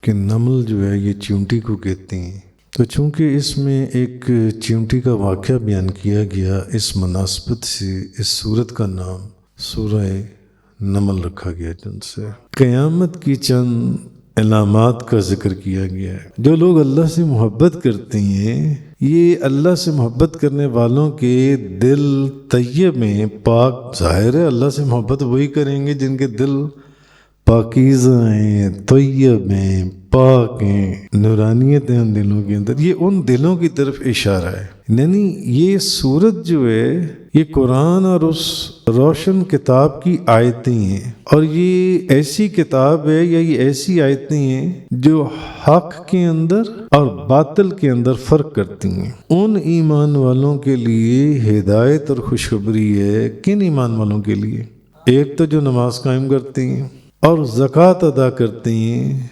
کہ نمل جو ہے یہ چیونٹی کو کہتے ہیں، تو چونکہ اس میں ایک چیونٹی کا واقعہ بیان کیا گیا، اس مناسبت سے اس سورت کا نام سورہ نمل رکھا گیا، جن سے قیامت کی چند علامات کا ذکر کیا گیا ہے۔ جو لوگ اللہ سے محبت کرتے ہیں، یہ اللہ سے محبت کرنے والوں کے دل طیب میں پاک، ظاہر ہے اللہ سے محبت وہی کریں گے جن کے دل پاکیزہ ہیں، طیب ہیں، پاک ہیں، نورانیت ہے ان دلوں کے اندر۔ یہ ان دلوں کی طرف اشارہ ہے، یعنی یہ سورت جو ہے یہ قرآن اور اس روشن کتاب کی آیتیں ہیں، اور یہ ایسی کتاب ہے یا یہ ایسی آیتیں ہیں جو حق کے اندر اور باطل کے اندر فرق کرتی ہیں۔ ان ایمان والوں کے لیے ہدایت اور خوشخبری ہے۔ کن ایمان والوں کے لیے؟ ایک تو جو نماز قائم کرتے ہیں اور زکوٰۃ ادا کرتے ہیں۔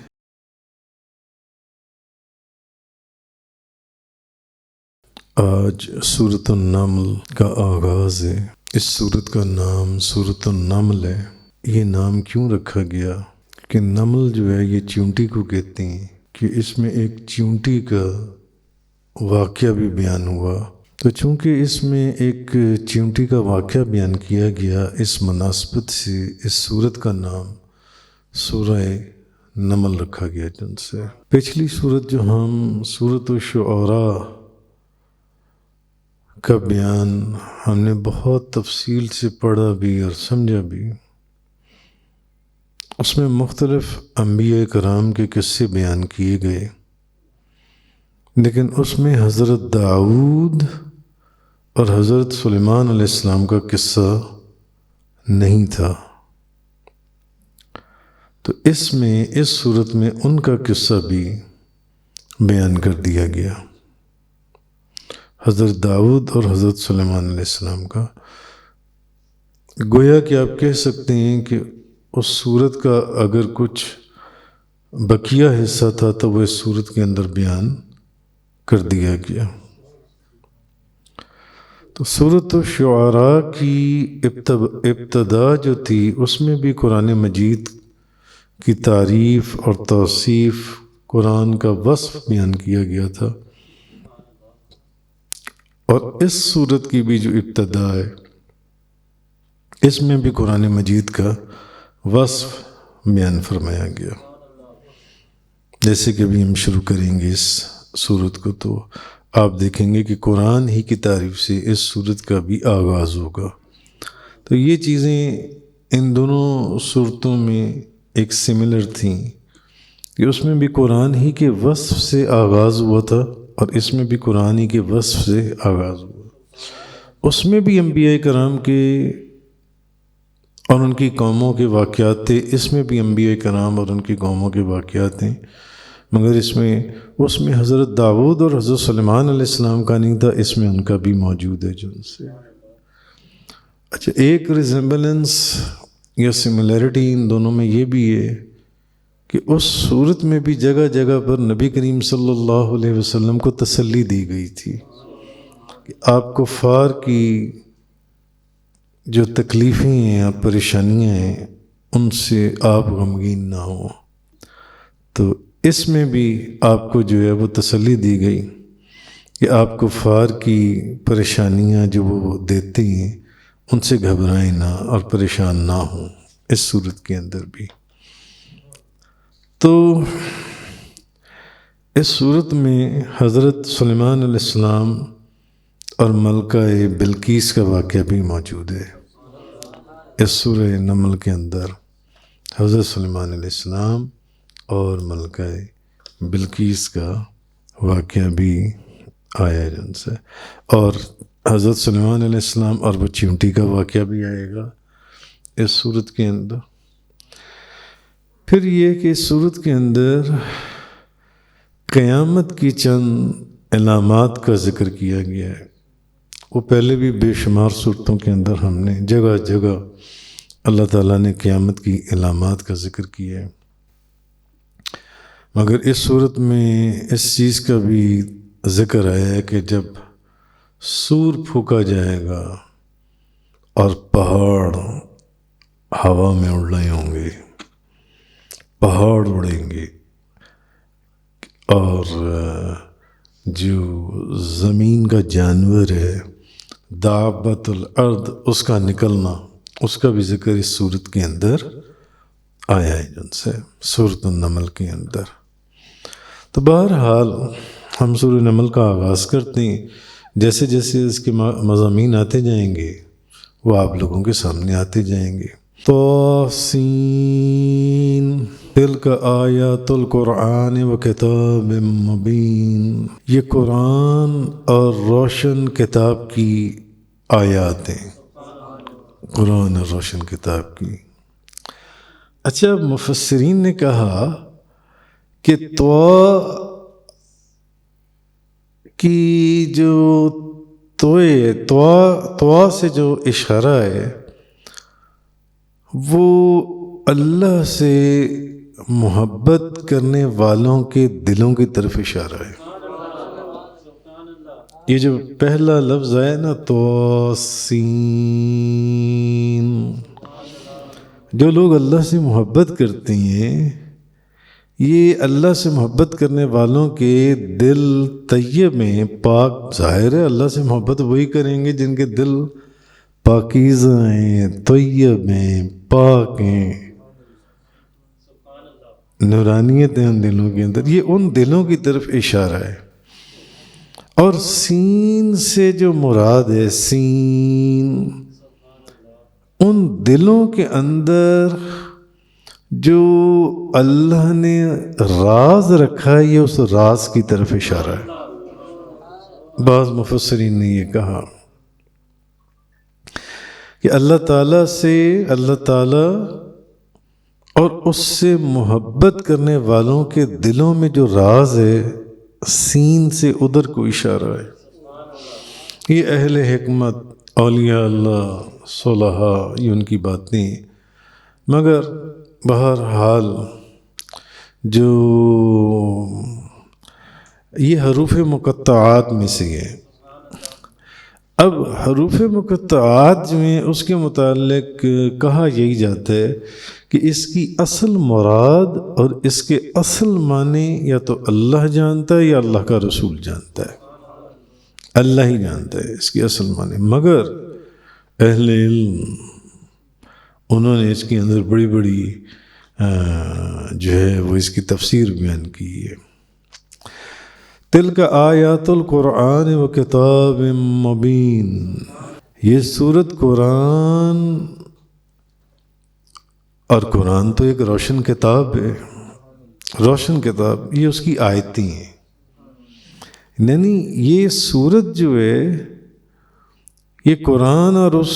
آج سورۃ النمل کا آغاز ہے۔ اس سورت کا نام سورۃ النمل ہے۔ یہ نام کیوں رکھا گیا؟ کہ نمل جو ہے یہ چیونٹی کو کہتے ہیں، کہ اس میں ایک چیونٹی کا واقعہ بھی بیان ہوا، تو چونکہ اس میں ایک چیونٹی کا واقعہ بیان کیا گیا، اس مناسبت سے اس سورت کا نام سورہ نمل رکھا گیا، جن سے پچھلی سورت جو ہم سورۃ الشعراء کا بیان ہم نے بہت تفصیل سے پڑھا بھی اور سمجھا بھی۔ اس میں مختلف انبیاء کرام کے قصے بیان کیے گئے، لیکن اس میں حضرت داؤد اور حضرت سلیمان علیہ السلام کا قصہ نہیں تھا، تو اس میں اس صورت میں ان کا قصہ بھی بیان کر دیا گیا، حضرت داؤد اور حضرت سلیمان علیہ السلام کا۔ گویا کہ آپ کہہ سکتے ہیں کہ اس صورت کا اگر کچھ بقیہ حصہ تھا تو وہ اس صورت کے اندر بیان کر دیا گیا۔ تو سورۃ الشعراء کی ابتدا جو تھی اس میں بھی قرآن مجید کی تعریف اور توصیف، قرآن کا وصف بیان کیا گیا تھا، اور اس سورت کی بھی جو ابتدا ہے اس میں بھی قرآن مجید کا وصف بیان فرمایا گیا۔ جیسے کہ ابھی ہم شروع کریں گے اس سورت کو، تو آپ دیکھیں گے کہ قرآن ہی کی تعریف سے اس سورت کا بھی آغاز ہوگا۔ تو یہ چیزیں ان دونوں صورتوں میں ایک سملر تھیں کہ اس میں بھی قرآن ہی کے وصف سے آغاز ہوا تھا، اور اس میں بھی قرآن ہی کے وصف سے آغاز ہوا۔ اس میں بھی انبیاء کرام کے اور ان کی قوموں کے واقعات تھے، اس میں بھی انبیاء کرام اور ان کی قوموں کے واقعات ہیں، مگر اس میں حضرت داؤد اور حضرت سلیمان علیہ السلام کا نہیں تھا، اس میں ان کا بھی موجود ہے جن سے۔ اچھا، ایک ریزمبلنس یا سملیرٹی ان دونوں میں یہ بھی ہے کہ اس صورت میں بھی جگہ جگہ پر نبی کریم صلی اللہ علیہ وسلم کو تسلی دی گئی تھی کہ آپ کفار کی جو تکلیفیں ہیں اور پریشانیاں ہیں ان سے آپ غمگین نہ ہوں۔ تو اس میں بھی آپ کو جو ہے وہ تسلی دی گئی کہ آپ کفار کی پریشانیاں جو وہ دیتے ہیں ان سے گھبرائیں نہ اور پریشان نہ ہوں، اس صورت کے اندر بھی۔ تو اس صورت میں حضرت سلیمان علیہ السلام اور ملکہ بلقیس کا واقعہ بھی موجود ہے۔ اس سورہ نمل کے اندر حضرت سلیمان علیہ السلام اور ملکہ بلقیس کا واقعہ بھی آیا ہے جن سے، اور حضرت سلیمان علیہ السلام اور وہ چیونٹی کا واقعہ بھی آئے گا اس صورت کے اندر۔ پھر یہ کہ اس صورت کے اندر قیامت کی چند علامات کا ذکر کیا گیا ہے۔ وہ پہلے بھی بے شمار صورتوں کے اندر ہم نے جگہ جگہ اللہ تعالیٰ نے قیامت کی علامات کا ذکر کیا ہے، مگر اس صورت میں اس چیز کا بھی ذکر آیا ہے کہ جب سور پھونکا جائے گا اور پہاڑ ہوا میں اڑ رہے ہوں گے، پہاڑ اڑیں گے، اور جو زمین کا جانور ہے دابۃ الارض اس کا نکلنا، اس کا بھی ذکر اس صورت کے اندر آیا ہے جن سے سورۃ النمل کے اندر۔ تو بہرحال ہم سورۃ نمل کا آغاز کرتے ہیں، جیسے جیسے اس کے مضامین آتے جائیں گے وہ آپ لوگوں کے سامنے آتے جائیں گے۔ طاسین تلک آیات القرآن و کتاب مبین، یہ قرآن اور روشن کتاب کی آیات ہیں، قرآن اور روشن کتاب کی۔ اچھا، مفسرین نے کہا کہ کی جو طوا سے جو اشارہ ہے وہ اللہ سے محبت کرنے والوں کے دلوں کی طرف اشارہ ہے۔ یہ جو پہلا لفظ ہے نا طاسین، جو لوگ اللہ سے محبت کرتے ہیں، یہ اللہ سے محبت کرنے والوں کے دل طیب میں پاک، ظاہر ہے اللہ سے محبت وہی کریں گے جن کے دل پاکیزہ ہیں، طیب ہیں، پاک ہیں، نورانیت ہے ان دلوں کے اندر۔ یہ ان دلوں کی طرف اشارہ ہے۔ اور سین سے جو مراد ہے، سین ان دلوں کے اندر جو اللہ نے راز رکھا ہے، یہ اس راز کی طرف اشارہ ہے۔ بعض مفسرین نے یہ کہا کہ اللہ تعالیٰ اور اس سے محبت کرنے والوں کے دلوں میں جو راز ہے، سین سے ادھر کو اشارہ ہے۔ یہ اہل حکمت، اولیاء اللہ، صلحاء، یہ ان کی باتیں، مگر بہرحال جو یہ حروف مقطعات میں سے ہے۔ اب حروف مقطعات جو ہیں اس کے متعلق کہا یہی جاتا ہے کہ اس کی اصل مراد اور اس کے اصل معنی یا تو اللہ جانتا ہے یا اللہ کا رسول جانتا ہے، اللہ ہی جانتا ہے اس کی اصل معنی، مگر اہل علم انہوں نے اس کے اندر بڑی بڑی جو ہے وہ اس کی تفسیر بیان کی ہے۔ تلک آیات القرآن و کتاب مبین، یہ سورت قرآن، اور قرآن تو ایک روشن کتاب ہے، روشن کتاب، یہ اس کی آیتیں ہیں، یعنی یہ سورت جو ہے یہ قرآن اور اس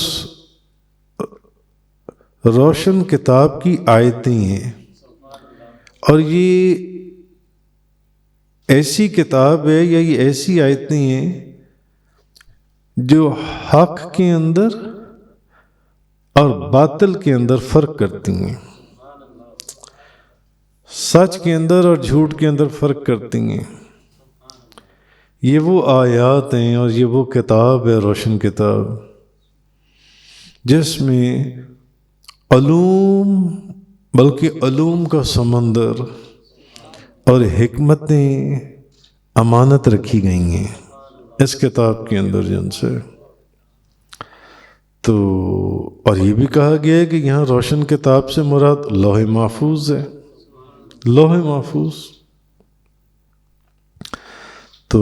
روشن کتاب کی آیتیں ہیں، اور یہ ایسی کتاب ہے یا یہ ایسی آیتیں ہیں جو حق کے اندر اور باطل کے اندر فرق کرتی ہیں، سچ کے اندر اور جھوٹ کے اندر فرق کرتی ہیں۔ یہ وہ آیات ہیں اور یہ وہ کتاب ہے، روشن کتاب، جس میں علوم، بلکہ علوم کا سمندر اور حکمتیں امانت رکھی گئی ہیں اس کتاب کے اندر جن سے۔ تو اور یہ بھی کہا گیا ہے کہ یہاں روشن کتاب سے مراد لوح محفوظ ہے، لوح محفوظ۔ تو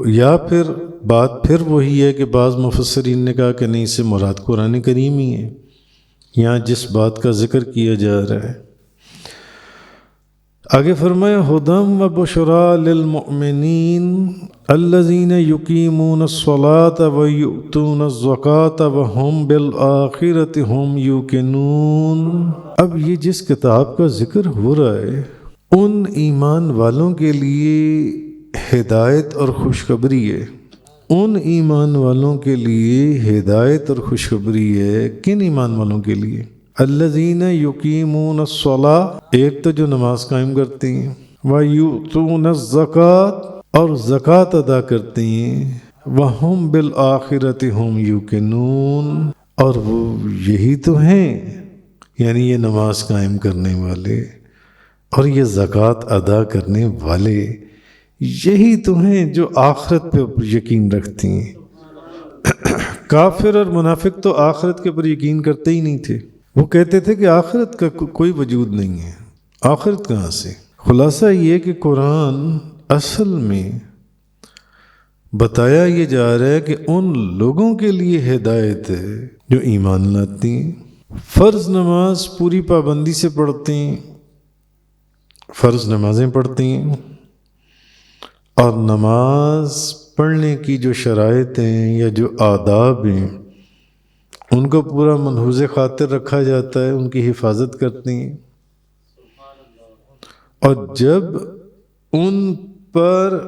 یا پھر بات پھر وہی ہے کہ بعض مفسرین نے کہا کہ نہیں، اس سے مراد قرآن کریم ہی ہے، یہاں جس بات کا ذکر کیا جا رہا ہے۔ آگے فرمایا ہدم و بشرا للمؤمنین الذین یقیمون الصلاۃ و یؤتون الزکاۃ وہم بالآخرۃ ہم یوقنون۔ اب یہ جس کتاب کا ذکر ہو رہا ہے ان ایمان والوں کے لیے ہدایت اور خوشخبری ہے، ان ایمان والوں کے لیے ہدایت اور خوشخبری ہے۔ کن ایمان والوں کے لیے؟ الذین یقیمون الصلاۃ، ایک تو جو نماز قائم کرتے ہیں، ویؤتون الزکاۃ، اور زکوٰۃ ادا کرتے ہیں، وہم بالآخرۃ ہم یوقنون، اور وہ یہی تو ہیں، یعنی یہ نماز قائم کرنے والے اور یہ زکوٰۃ ادا کرنے والے یہی تو ہیں جو آخرت پہ یقین رکھتی ہیں۔ کافر اور منافق تو آخرت کے پر یقین کرتے ہی نہیں تھے، وہ کہتے تھے کہ آخرت کا کوئی وجود نہیں ہے، آخرت کہاں سے؟ خلاصہ یہ کہ قرآن اصل میں بتایا یہ جا رہا ہے کہ ان لوگوں کے لیے ہدایت ہے جو ایمان لاتی ہیں، فرض نماز پوری پابندی سے پڑھتے ہیں، فرض نمازیں پڑھتی ہیں، اور نماز پڑھنے کی جو شرائط ہیں یا جو آداب ہیں ان کو پورا ملحوظ خاطر رکھا جاتا ہے، ان کی حفاظت کرتی ہیں، اور جب ان پر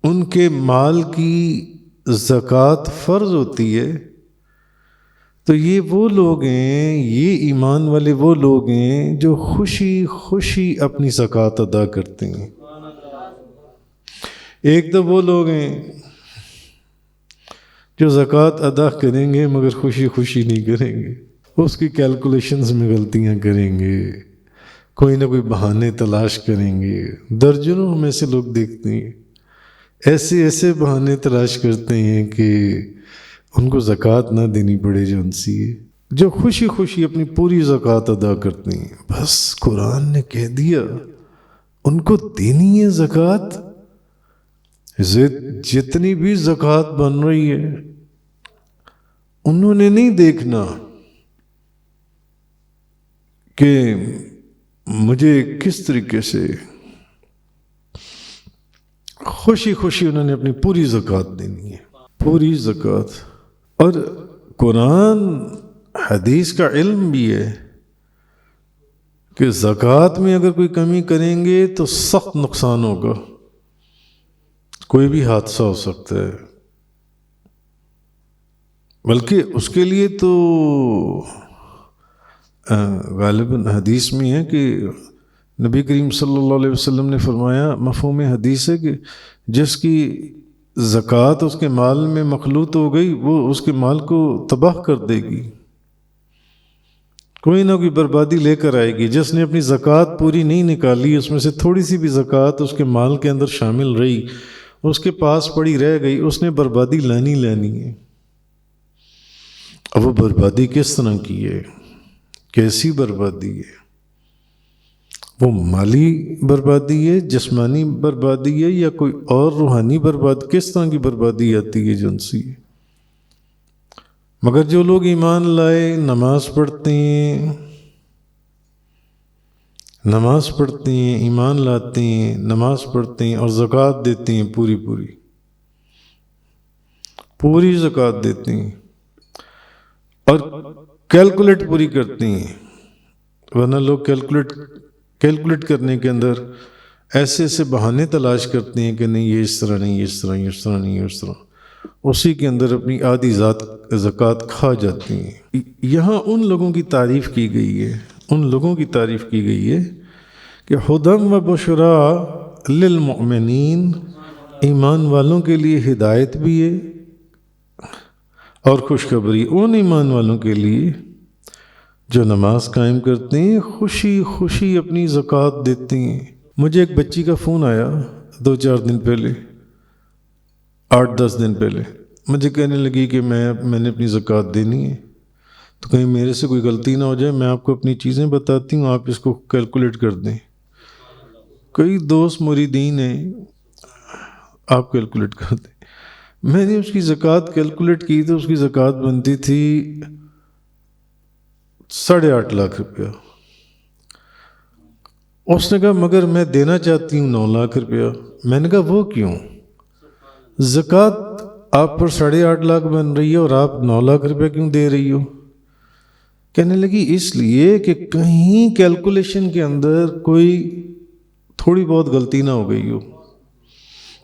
ان کے مال کی زکوٰۃ فرض ہوتی ہے تو یہ وہ لوگ ہیں، یہ ایمان والے وہ لوگ ہیں جو خوشی خوشی اپنی زکوٰۃ ادا کرتے ہیں۔ ایک تو وہ لوگ ہیں جو زکوٰۃ ادا کریں گے مگر خوشی خوشی نہیں کریں گے، اس کی کیلکولیشنز میں غلطیاں کریں گے، کوئی نہ کوئی بہانے تلاش کریں گے۔ درجنوں میں سے لوگ دیکھتے ہیں ایسے بہانے تلاش کرتے ہیں کہ ان کو زکوٰۃ نہ دینی پڑے جو ان سے، جو خوشی خوشی اپنی پوری زکوٰۃ ادا کرتے ہیں۔ بس قرآن نے کہہ دیا ان کو دینی ہے زکوٰۃ، جتنی بھی زکوٰۃ بن رہی ہے انہوں نے نہیں دیکھنا کہ مجھے کس طریقے سے، خوشی خوشی انہوں نے اپنی پوری زکوٰۃ دینی ہے، پوری زکوٰۃ۔ اور قرآن حدیث کا علم بھی ہے کہ زکوٰۃ میں اگر کوئی کمی کریں گے تو سخت نقصان ہوگا، کوئی بھی حادثہ ہو سکتا ہے، بلکہ اس کے لیے تو غالباً حدیث میں ہے کہ نبی کریم صلی اللہ علیہ وسلم نے فرمایا، مفہوم حدیث ہے کہ جس کی زکوٰۃ اس کے مال میں مخلوط ہو گئی وہ اس کے مال کو تباہ کر دے گی، کوئی نہ کوئی بربادی لے کر آئے گی۔ جس نے اپنی زکوٰۃ پوری نہیں نکالی، اس میں سے تھوڑی سی بھی زکوٰۃ اس کے مال کے اندر شامل رہی، اس کے پاس پڑی رہ گئی، اس نے بربادی لانی ہے۔ اب وہ بربادی کس طرح کی ہے، کیسی بربادی ہے؟ وہ مالی بربادی ہے، جسمانی بربادی ہے، یا کوئی اور روحانی بربادی؟ کس طرح کی بربادی آتی ہے جن سے؟ مگر جو لوگ ایمان لائے، نماز پڑھتے ہیں، ایمان لاتے ہیں، نماز پڑھتے ہیں اور زکوٰۃ دیتے ہیں، پوری زکوٰۃ دیتے ہیں اور کیلکولیٹ پوری کرتے ہیں، ورنہ لوگ کیلکولیٹ کرنے کے اندر ایسے بہانے تلاش کرتے ہیں کہ نہیں یہ اس طرح نہیں، اس طرح، اسی کے اندر اپنی آدھی زکوٰۃ کھا جاتی ہیں۔ یہاں ان لوگوں کی تعریف کی گئی ہے کہ ہدی و بشریٰ للمؤمنین، ایمان والوں کے لیے ہدایت بھی ہے اور خوشخبری ان ایمان والوں کے لیے جو نماز قائم کرتے ہیں، خوشی خوشی اپنی زکوٰۃ دیتے ہیں۔ مجھے ایک بچی کا فون آیا 2-4 دن پہلے، 8-10 دن پہلے، مجھے کہنے لگی کہ میں نے اپنی زکوٰۃ دینی ہے، تو کہیں میرے سے کوئی غلطی نہ ہو جائے، میں آپ کو اپنی چیزیں بتاتی ہوں، آپ اس کو کیلکولیٹ کر دیں۔ کئی دوست مریدین ہیں، آپ کیلکولیٹ کر دیں۔ میں نے اس کی زکوٰۃ کیلکولیٹ کی تو اس کی زکوٰۃ بنتی تھی 8.5 لاکھ روپیہ۔ اس نے کہا مگر میں دینا چاہتی ہوں 9 لاکھ روپیہ۔ میں نے کہا وہ کیوں؟ زکوٰۃ آپ پر 8.5 لاکھ بن رہی ہے اور آپ 9 لاکھ روپیہ کیوں دے رہی ہو؟ کہنے لگی اس لیے کہ کہیں کیلکولیشن کے اندر کوئی تھوڑی بہت غلطی نہ ہو گئی ہو،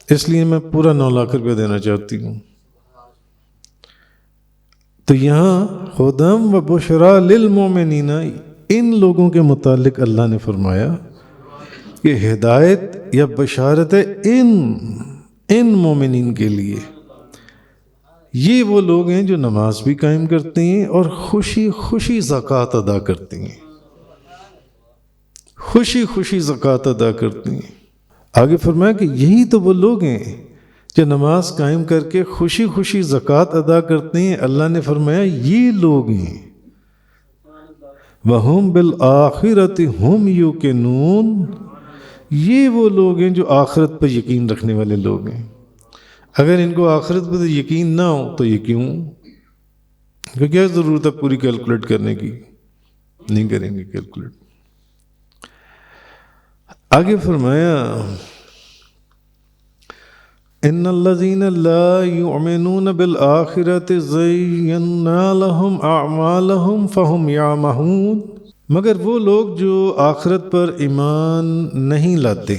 اس لیے میں پورا 9 لاکھ روپیہ دینا چاہتی ہوں۔ تو یہاں ہدی و بشریٰ للمؤمنین، ان لوگوں کے متعلق اللہ نے فرمایا کہ ہدایت یا بشارت ہے ان مومنین کے لیے۔ یہ وہ لوگ ہیں جو نماز بھی قائم کرتے ہیں اور خوشی خوشی زکوٰۃ ادا کرتے ہیں، خوشی خوشی زکوٰۃ ادا کرتی ہیں۔ آگے فرمایا کہ یہی تو وہ لوگ ہیں جو نماز قائم کر کے خوشی خوشی زکوٰۃ ادا کرتے ہیں۔ اللہ نے فرمایا یہ لوگ ہیں وَهُمْ بِالْآخِرَةِ هُمْ يُوقِنُونَ، یہ وہ لوگ ہیں جو آخرت پر یقین رکھنے والے لوگ ہیں۔ اگر ان کو آخرت پر یقین نہ ہو تو یہ کیوں؟ کہ کیا ضرورت ہے پوری کیلکولیٹ کرنے کی؟ نہیں کریں گے کیلکولیٹ۔ آگے فرمایا ان الذین لا یؤمنون بالآخرۃ زینا لہم اعمالہم فہم یعمہون، مگر وہ لوگ جو آخرت پر ایمان نہیں لاتے۔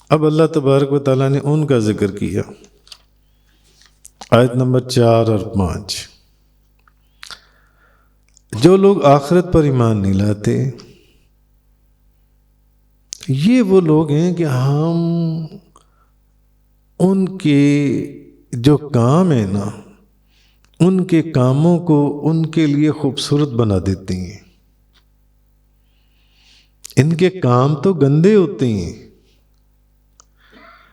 اب اللہ تبارک و تعالیٰ نے ان کا ذکر کیا، آیت نمبر 4 اور 5۔ جو لوگ آخرت پر ایمان نہیں لاتے، یہ وہ لوگ ہیں کہ ہم ان کے جو کام ہیں نا، ان کے کاموں کو ان کے لیے خوبصورت بنا دیتے ہیں۔ ان کے کام تو گندے ہوتے ہیں،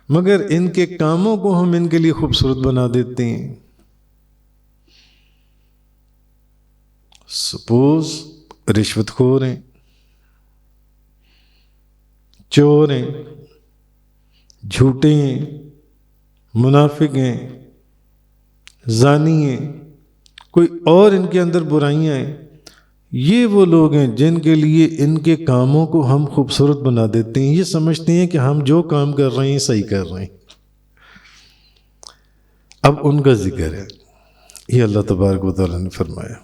مگر ان کے کاموں کو ہم ان کے لیے خوبصورت بنا دیتے ہیں۔ سپوز رشوت خور ہیں، چور ہیں، جھوٹے ہیں، منافق ہیں، زانی ہیں، کوئی اور ان کے اندر برائیاں ہیں، یہ وہ لوگ ہیں جن کے لیے ان کے کاموں کو ہم خوبصورت بنا دیتے ہیں۔ یہ سمجھتے ہیں کہ ہم جو کام کر رہے ہیں صحیح کر رہے ہیں۔ اب ان کا ذکر ہے، یہ اللہ تبارک و تعالیٰ نے فرمایا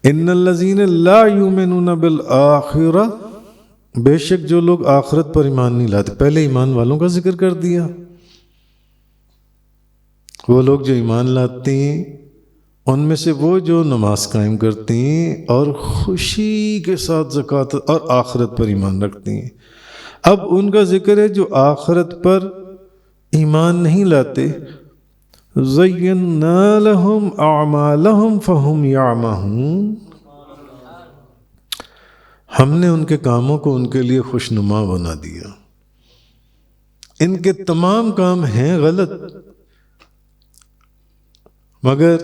ان الذین لا یؤمنون بالآخرہ، بے شک جو لوگ آخرت پر ایمان نہیں لاتے۔ پہلے ایمان والوں کا ذکر کر دیا، وہ لوگ جو ایمان لاتے ہیں، ان میں سے وہ جو نماز قائم کرتے ہیں اور خوشی کے ساتھ زکوٰۃ اور آخرت پر ایمان رکھتے ہیں۔ اب ان کا ذکر ہے جو آخرت پر ایمان نہیں لاتے۔ زینا لہم اعمالہم فہم یعمہون، ہم نے ان کے کاموں کو ان کے لیے خوشنما بنا دیا۔ ان کے تمام کام ہیں غلط، مگر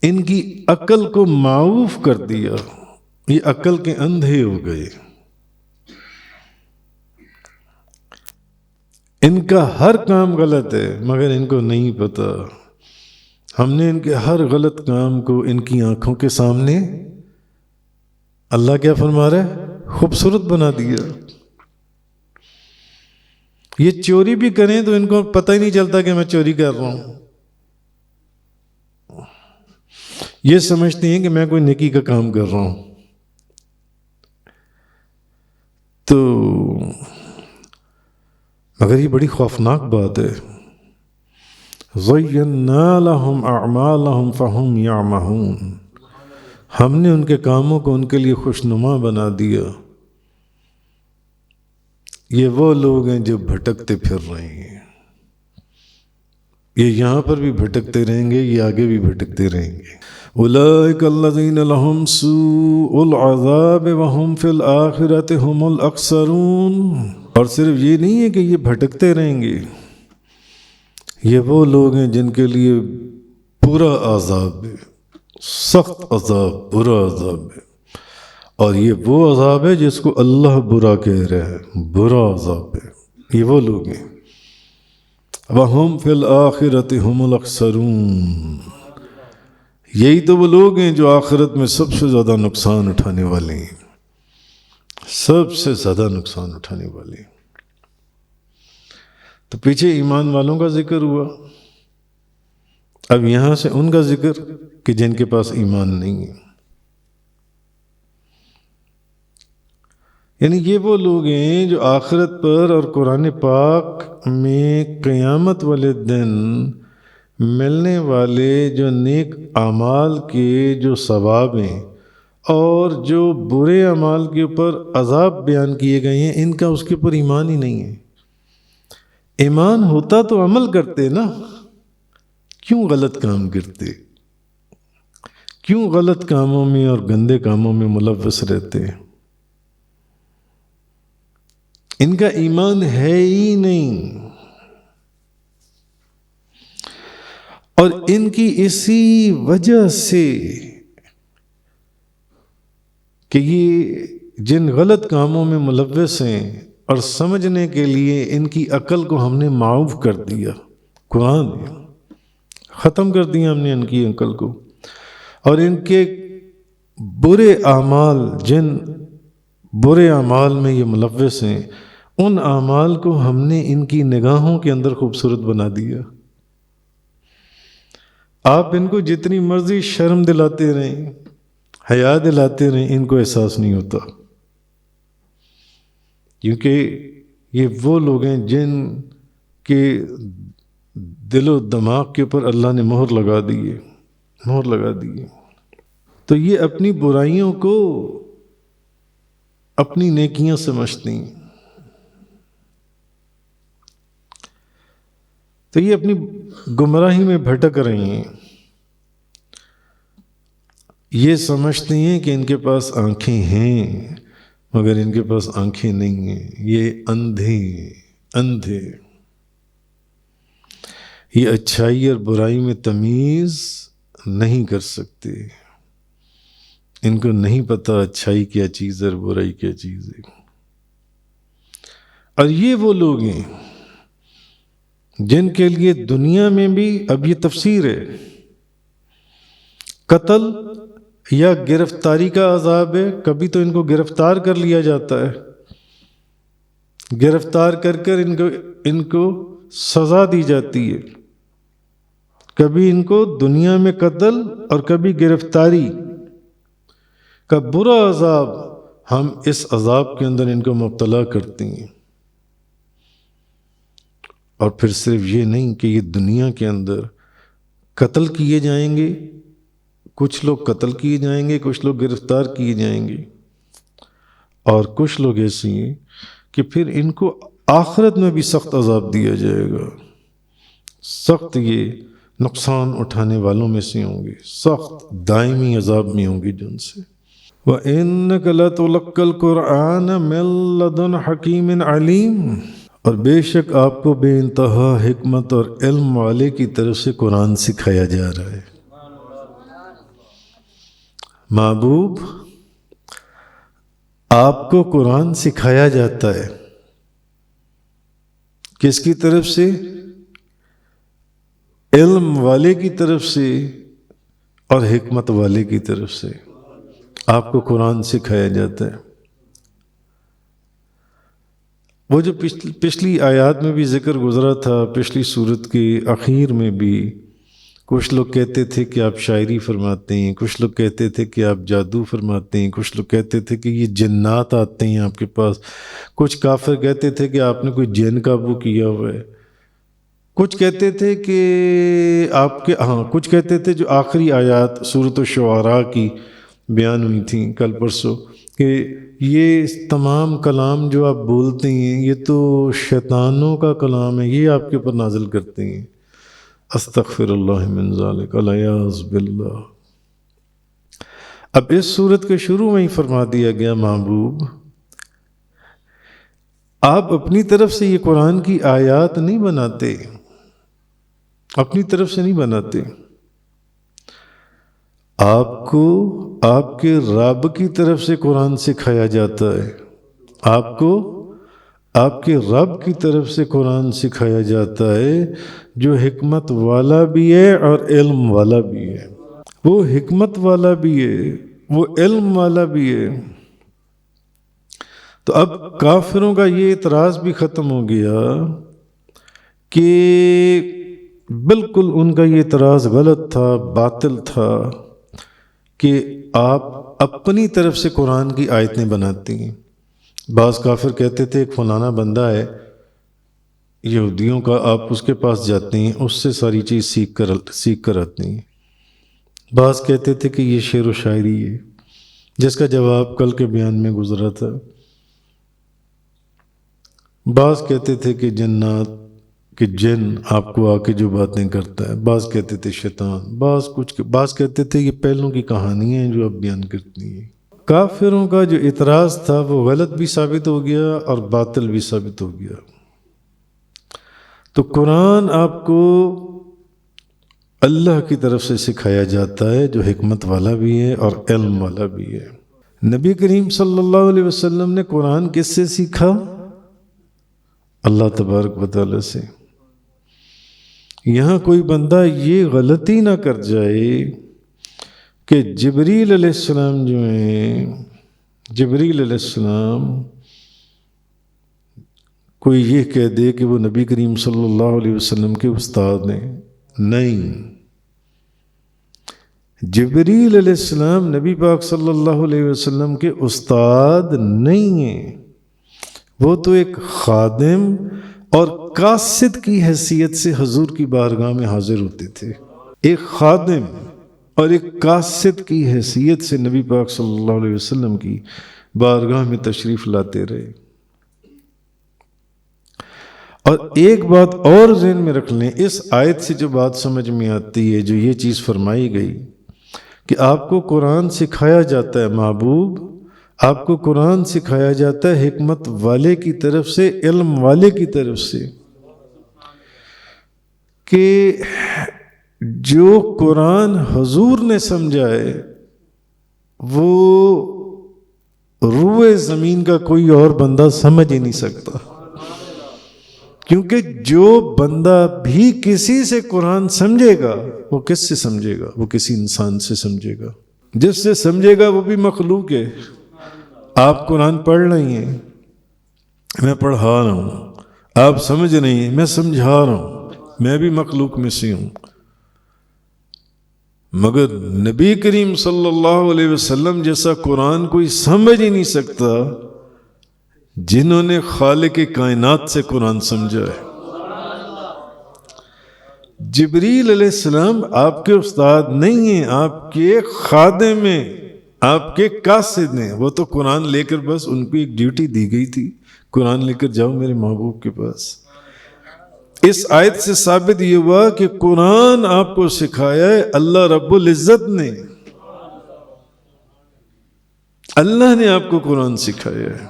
ان کی عقل کو معوف کر دیا، یہ عقل کے اندھے ہو گئے۔ ان کا ہر کام غلط ہے مگر ان کو نہیں پتہ۔ ہم نے ان کے ہر غلط کام کو ان کی آنکھوں کے سامنے، اللہ کیا فرما رہا ہے، خوبصورت بنا دیا۔ یہ چوری بھی کریں تو ان کو پتہ ہی نہیں چلتا کہ میں چوری کر رہا ہوں۔ یہ سمجھتے ہیں کہ میں کوئی نیکی کا کام کر رہا ہوں۔ تو مگر یہ بڑی خوفناک بات ہے۔ زینا لہم اعمالہم فہم یعمہون، ہم نے ان کے کاموں کو ان کے لیے خوشنما بنا دیا۔ یہ وہ لوگ ہیں جو بھٹکتے پھر رہے ہیں، یہ یہاں پر بھی بھٹکتے رہیں گے، یہ آگے بھی بھٹکتے رہیں گے۔ اولئک الذین لہم سوء العذاب وہم فی الآخرۃ ھم الاخسرون، اور صرف یہ نہیں ہے کہ یہ بھٹکتے رہیں گے، یہ وہ لوگ ہیں جن کے لیے برا عذاب ہے، سخت عذاب، برا عذاب ہے۔ اور یہ وہ عذاب ہے جس کو اللہ برا کہہ رہا ہے، برا عذاب ہے۔ یہ وہ لوگ ہیں وَهُمْ فِي الْآخِرَةِ هُمُ الْأَخْسَرُونَ، یہی تو وہ لوگ ہیں جو آخرت میں سب سے زیادہ نقصان اٹھانے والے ہیں، سب سے زیادہ نقصان اٹھانے والے ہیں۔ تو پیچھے ایمان والوں کا ذکر ہوا، اب یہاں سے ان کا ذکر کہ جن کے پاس ایمان نہیں ہے۔ یعنی یہ وہ لوگ ہیں جو آخرت پر اور قرآن پاک میں قیامت والے دن ملنے والے جو نیک اعمال کے جو ثواب ہیں اور جو برے اعمال کے اوپر عذاب بیان کیے گئے ہیں، ان کا اس کے اوپر ایمان ہی نہیں ہے۔ ایمان ہوتا تو عمل کرتے نا، کیوں غلط کام کرتے؟ کیوں غلط کاموں میں اور گندے کاموں میں ملوث رہتے ہیں؟ ان کا ایمان ہے ہی نہیں، اور ان کی اسی وجہ سے کہ یہ جن غلط کاموں میں ملوث ہیں اور سمجھنے کے لیے ان کی عقل کو ہم نے معاف کر دیا، قرآن نے ختم کر دیا ہم نے ان کی عقل کو، اور ان کے برے اعمال، جن برے اعمال میں یہ ملوث ہیں، ان اعمال کو ہم نے ان کی نگاہوں کے اندر خوبصورت بنا دیا۔ آپ ان کو جتنی مرضی شرم دلاتے رہیں، حیا دلاتے رہیں، ان کو احساس نہیں ہوتا، کیونکہ یہ وہ لوگ ہیں جن کے دل و دماغ کے اوپر اللہ نے مہر لگا دی۔ تو یہ اپنی برائیوں کو اپنی نیکیاں سمجھتی ہیں، تو یہ اپنی گمراہی میں بھٹک رہی ہیں، یہ سمجھتی ہیں کہ ان کے پاس آنکھیں ہیں، مگر ان کے پاس آنکھیں نہیں ہیں، یہ اندھے، یہ اچھائی اور برائی میں تمیز نہیں کر سکتے، ان کو نہیں پتہ اچھائی کیا چیز ہے اور برائی کیا چیز ہے۔ اور یہ وہ لوگ ہیں جن کے لیے دنیا میں بھی، اب یہ تفسیر ہے، قتل یا گرفتاری کا عذاب ہے۔ کبھی تو ان کو گرفتار کر لیا جاتا ہے، گرفتار کر ان کو سزا دی جاتی ہے، کبھی ان کو دنیا میں قتل اور کبھی گرفتاری کا برا عذاب، ہم اس عذاب کے اندر ان کو مبتلا کرتے ہیں۔ اور پھر صرف یہ نہیں کہ یہ دنیا کے اندر قتل کیے جائیں گے، کچھ لوگ قتل کیے جائیں گے، کچھ لوگ گرفتار کیے جائیں گے، اور کچھ لوگ ایسے ہیں کہ پھر ان کو آخرت میں بھی سخت عذاب دیا جائے گا، سخت، یہ نقصان اٹھانے والوں میں سے ہوں گے، سخت دائمی عذاب میں ہوں گے جن سے۔ وَإِنَّكَ لَتُلَقَّى الْقُرْآنَ مِن لَّدُنْ حَكِيمٍ عَلِيمٍ، اور بے شک آپ کو بے انتہا حکمت اور علم والے کی طرف سے قرآن سکھایا جا رہا ہے۔ محبوب، آپ کو قرآن سکھایا جاتا ہے، کس کی طرف سے؟ علم والے کی طرف سے اور حکمت والے کی طرف سے آپ کو قرآن سکھایا جاتا ہے۔ وہ جو پچھلی آیات میں بھی ذکر گزرا تھا، پچھلی سورت کے اخیر میں بھی، کچھ لوگ کہتے تھے کہ آپ شاعری فرماتے ہیں، کچھ لوگ کہتے تھے کہ آپ جادو فرماتے ہیں، کچھ لوگ کہتے تھے کہ یہ جنات آتے ہیں آپ کے پاس، کچھ کافر کہتے تھے کہ آپ نے کوئی جن قابو کیا ہوا ہے، کچھ کہتے تھے کہ کچھ کہتے تھے جو آخری آیات سورۃ الشعراء کی بیان ہوئی تھیں کل پرسوں، کہ یہ تمام کلام جو آپ بولتے ہیں یہ تو شیطانوں کا کلام ہے، یہ آپ کے اوپر نازل کرتے ہیں۔ استغفر اللہ من ذالک، والعیاذ باللہ۔ اب اس سورت کے شروع میں ہی فرما دیا گیا، محبوب آپ اپنی طرف سے یہ قرآن کی آیات نہیں بناتے، اپنی طرف سے نہیں بناتے، آپ کو آپ کے رب کی طرف سے قرآن سکھایا جاتا ہے، آپ کو آپ کے رب کی طرف سے قرآن سکھایا جاتا ہے، جو حکمت والا بھی ہے اور علم والا بھی ہے۔ وہ حکمت والا بھی ہے، وہ علم والا بھی ہے۔ تو اب کافروں کا یہ اعتراض بھی ختم ہو گیا کہ بالکل ان کا یہ اعتراض غلط تھا، باطل تھا کہ آپ اپنی طرف سے قرآن کی آیتیں بناتی ہیں۔ بعض کافر کہتے تھے ایک فلانا بندہ ہے یہودیوں کا، آپ اس کے پاس جاتے ہیں، اس سے ساری چیز سیکھ کر آتے ہیں۔ بعض کہتے تھے کہ یہ شعر و شاعری ہے، جس کا جواب کل کے بیان میں گزرا تھا۔ بعض کہتے تھے کہ جنات کہ جن آپ کو آ کے جو باتیں کرتا ہے، بعض کہتے تھے شیطان، بعض کہتے تھے یہ پہلوں کی کہانی ہیں جو اب بیان کرتی ہیں۔ کافروں کا جو اعتراض تھا وہ غلط بھی ثابت ہو گیا اور باطل بھی ثابت ہو گیا۔ تو قرآن آپ کو اللہ کی طرف سے سکھایا جاتا ہے جو حکمت والا بھی ہے اور علم والا بھی ہے۔ نبی کریم صلی اللہ علیہ وسلم نے قرآن کس سے سیکھا؟ اللہ تبارک و تعالی سے۔ یہاں کوئی بندہ یہ غلطی نہ کر جائے کہ جبریل علیہ السلام جو ہیں، جبریل علیہ السلام کوئی یہ کہہ دے کہ وہ نبی کریم صلی اللہ علیہ وسلم کے استاد ہیں۔ نہیں، جبریل علیہ السلام نبی پاک صلی اللہ علیہ وسلم کے استاد نہیں ہیں، وہ تو ایک خادم اور قاصد کی حیثیت سے حضور کی بارگاہ میں حاضر ہوتے تھے۔ ایک خادم اور ایک قاصد کی حیثیت سے نبی پاک صلی اللہ علیہ وسلم کی بارگاہ میں تشریف لاتے رہے۔ اور ایک بات اور ذہن میں رکھ لیں، اس آیت سے جو بات سمجھ میں آتی ہے، جو یہ چیز فرمائی گئی کہ آپ کو قرآن سکھایا جاتا ہے، محبوب آپ کو قرآن سکھایا جاتا ہے حکمت والے کی طرف سے، علم والے کی طرف سے، کہ جو قرآن حضور نے سمجھا ہے وہ روئے زمین کا کوئی اور بندہ سمجھ ہی نہیں سکتا، کیونکہ جو بندہ بھی کسی سے قرآن سمجھے گا وہ کس سے سمجھے گا؟ وہ کسی انسان سے سمجھے گا، جس سے سمجھے گا وہ بھی مخلوق ہے۔ آپ قرآن پڑھ رہی ہیں، میں پڑھا رہا ہوں، آپ سمجھ رہی ہیں، میں سمجھا رہا ہوں، میں بھی مخلوق میں سے ہوں، مگر نبی کریم صلی اللہ علیہ وسلم جیسا قرآن کوئی سمجھ ہی نہیں سکتا جنہوں نے خالق کائنات سے قرآن سمجھا ہے۔ جبریل علیہ السلام آپ کے استاد نہیں ہیں، آپ کے خادم ہیں، آپ کے قاصد ہیں۔ وہ تو قرآن لے کر بس ان کو ایک ڈیوٹی دی گئی تھی، قرآن لے کر جاؤ میرے محبوب کے پاس۔ اس آیت سے ثابت یہ ہوا کہ قرآن آپ کو سکھایا ہے اللہ رب العزت نے، اللہ نے آپ کو قرآن سکھایا ہے۔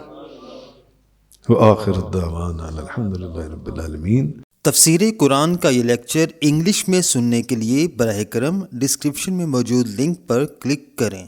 وآخر الدعوانا الحمدللہ رب العالمین۔ تفسیر قرآن کا یہ لیکچر انگلش میں سننے کے لیے براہ کرم ڈسکرپشن میں موجود لنک پر کلک کریں۔